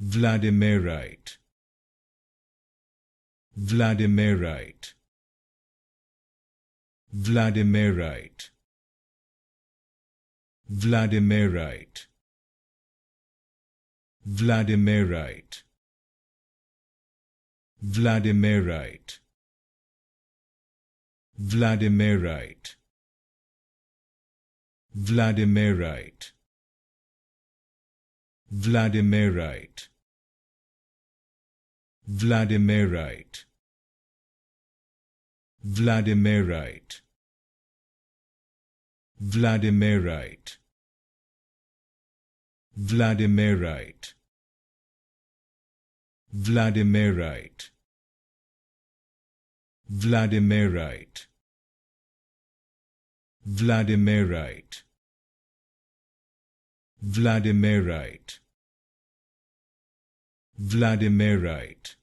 Vladimirite, Vladimirite, Vladimirite, Vladimirite, Vladimirite, Vladimirite, Vladimirite, Vladimirite, Vladimirite, Vladimirite, Vladimirite, Vladimirite, Vladimirite, Vladimirite, Vladimirite, Vladimirite, Vladimirite, Vladimirite,